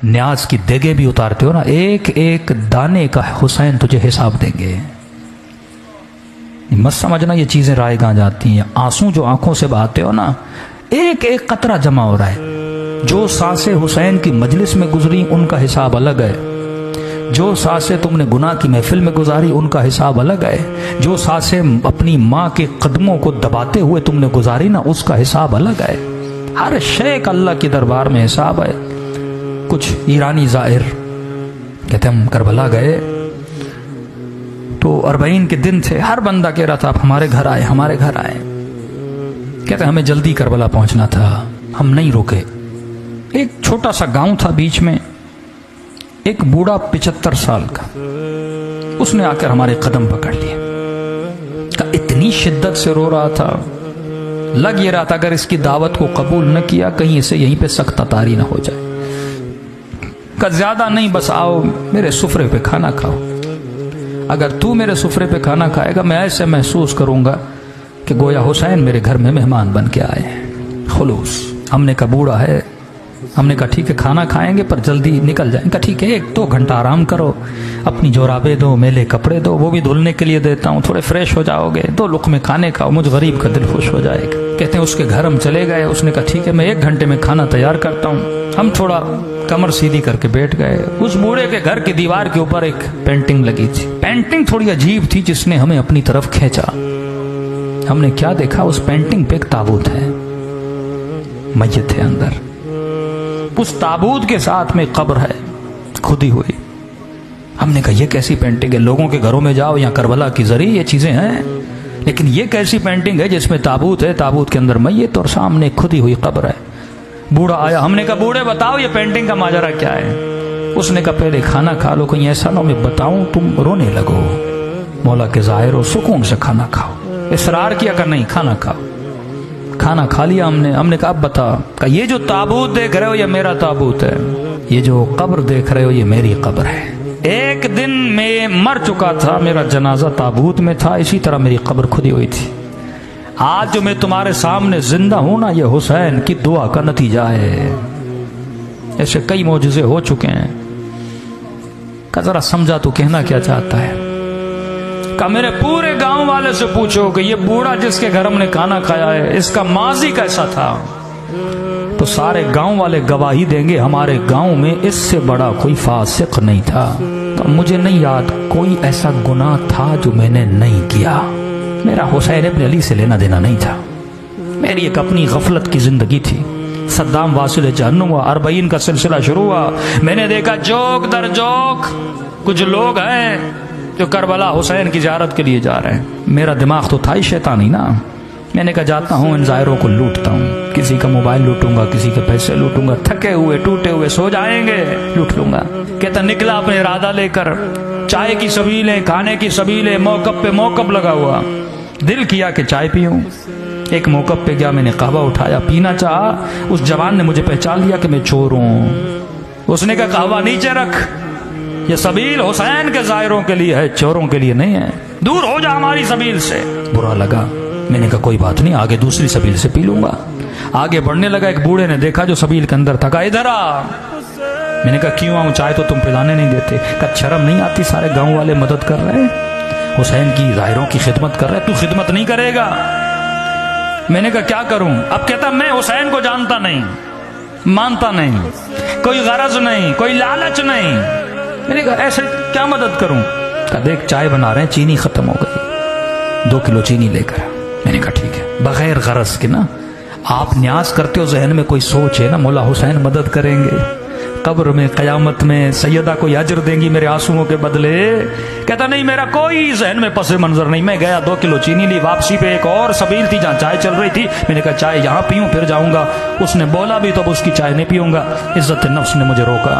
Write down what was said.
न्याज की देगे भी उतारते हो ना, एक एक दाने का हुसैन तुझे हिसाब देंगे। मत समझना ये चीजें रायगां जाती हैं। आंसू जो आंखों से बहाते हो ना, एक एक कतरा जमा हो रहा है। जो सांसें हुसैन की मजलिस में गुजरी उनका हिसाब अलग है, जो सांसें तुमने गुनाह की महफिल में गुजारी उनका हिसाब अलग है, जो सांसें अपनी माँ के कदमों को दबाते हुए तुमने गुजारी ना, उसका हिसाब अलग है। हर शय का अल्लाह के दरबार में हिसाब है। कुछ ईरानी जाहिर कहते हम करबला गए तो 40 के दिन थे, हर बंदा कह रहा था आप हमारे घर आए, हमारे घर आए। कहते हमें जल्दी करबला पहुंचना था, हम नहीं रुके। एक छोटा सा गांव था बीच में, एक बूढ़ा 75 साल का, उसने आकर हमारे कदम पकड़ लिए। इतनी शिद्दत से रो रहा था, लग ये रहा था अगर इसकी दावत को कबूल न किया कहीं इसे यहीं पे सख्त तारी ना हो जाए। का ज्यादा नहीं, बस आओ मेरे सुफरे पे खाना खाओ। अगर तू मेरे सुफरे पे खाना खाएगा मैं ऐसे महसूस करूंगा कि गोया हुसैन मेरे घर में मेहमान बन के आए हैं। खुलूस। हमने कहा बूढ़ा है, हमने कहा ठीक है खाना खाएंगे पर जल्दी निकल जाएंगे। ठीक है 1-2 घंटा आराम करो, अपनी जोराबे दो, मेले कपड़े दो, वो भी धुलने के लिए देता हूँ, थोड़े फ्रेश हो जाओगे, 2 लुक़मे खाने खाओ, मुझ गरीब का दिल खुश हो जाएगा। कहते हैं उसके घर हम चले गए। उसने कहा ठीक है मैं 1 घंटे में खाना तैयार करता हूँ। हम थोड़ा कमर सीधी करके बैठ गए। उस बूढ़े के घर की दीवार के ऊपर एक पेंटिंग लगी थी। पेंटिंग थोड़ी अजीब थी जिसने हमें अपनी तरफ खींचा। हमने क्या देखा, उस पेंटिंग पे एक ताबूत है, मस्जिद है अंदर। उस ताबूत के साथ में कब्र है खुदी हुई। हमने कहा ये कैसी पेंटिंग है? लोगों के घरों में जाओ या करबला की जरी ये चीजें हैं, लेकिन ये कैसी पेंटिंग है जिसमें ताबूत है, ताबूत के अंदर मैयत और सामने खुदी हुई कब्र है। बूढ़ा आया, हमने कहा बूढ़े बताओ ये पेंटिंग का माजरा क्या है? उसने कहा पहले खाना खा लो, कहीं ऐसा ना मैं बताऊं तुम रोने लगो। मौला के जाहिर हो, सुकून से खाना खाओ। इसरार किया कर नहीं, खाना खाओ। खाना खा लिया हमने कहा अब बता। कहा ये जो ताबूत देख रहे हो ये मेरा ताबूत है, ये जो कब्र देख रहे हो ये मेरी कब्र है। एक दिन मैं मर चुका था, मेरा जनाजा ताबूत में था, इसी तरह मेरी कब्र खुदी हुई थी। आज जो मैं तुम्हारे सामने जिंदा हूं ना, ये हुसैन की दुआ का नतीजा है। ऐसे कई मौजूज़े हो चुके हैं। का जरा समझा तो कहना क्या चाहता है? का मेरे पूरे गांव वाले से पूछो कि ये बूढ़ा जिसके घर हमने खाना खाया है इसका माजी कैसा था, तो सारे गांव वाले गवाही देंगे हमारे गांव में इससे बड़ा कोई फासिक नहीं था। तो मुझे नहीं याद कोई ऐसा गुनाह था जो मैंने नहीं किया। मेरा हुसैन इब्न अली से लेना देना नहीं था। मेरी एक अपनी गफलत की जिंदगी थी। सद्दाम वासिल जहन्नुम हुआ, 40 का सिलसिला शुरू हुआ। मैंने देखा जोक दर जोक कुछ लोग हैं जो करबला हुसैन की ज़ियारत के लिए जा रहे हैं। मेरा दिमाग तो था ही शैतानी ना। मैंने कहा जाता हूँ इन ज़ायरों को लूटता हूँ, किसी का मोबाइल लूटूंगा, किसी के पैसे लूटूंगा, थके हुए टूटे हुए सो जाएंगे लूट लूंगा। कहता निकला अपने इरादा लेकर, चाय की सबीलें, खाने की सबीलें, मौकब पे मौकब लगा हुआ। दिल किया कि चाय पीऊं। एक मौकब पे गया, मैंने कहवा उठाया, पीना चाहा। उस जवान ने मुझे पहचान लिया कि मैं चोर हूं। उसने कहा कहवा नीचे रख, ये सबील हुसैन के ज़ायरों के लिए है, चोरों के लिए नहीं है, दूर हो जा हमारी सबील से। बुरा लगा। मैंने कहा कोई बात नहीं, आगे दूसरी सबील से पी लूंगा। आगे बढ़ने लगा, एक बूढ़े ने देखा जो सबील के अंदर था, कहा इधर आ। मैंने कहा क्यों आऊं, चाय तो तुम पिलाने नहीं देते। कहा शर्म नहीं आती, सारे गांव वाले मदद कर रहे हैं, हुसैन की ज़ाहिरों की खिदमत कर रहे हैं, तू खिदमत नहीं करेगा? मैंने कहा क्या करूं? अब कहता मैं हुसैन को जानता नहीं, मानता नहीं, कोई गरज नहीं, कोई लालच नहीं। मैंने कहा ऐसे क्या मदद करूं? कहा देख चाय बना रहे हैं, चीनी खत्म हो गई, 2 किलो चीनी लेकर। मैंने कहा ठीक है। बगैर गरज के ना, आप न्याज करते हो, जहन में कोई सोच है ना मौला हुसैन मदद करेंगे, कब्र में कयामत में सैयदा को अजर देंगी मेरे आंसुओं के बदले। कहता नहीं मेरा कोई जहन में पसे मंजर नहीं। मैं गया, 2 किलो चीनी ली। वापसी पे एक और सबील थी जहाँ चाय चल रही थी। मैंने कहा चाय यहाँ पीऊं फिर जाऊंगा। उसने बोला भी तो अब उसकी चाय नहीं पीऊंगा। इज्जत नफ्स ने मुझे रोका।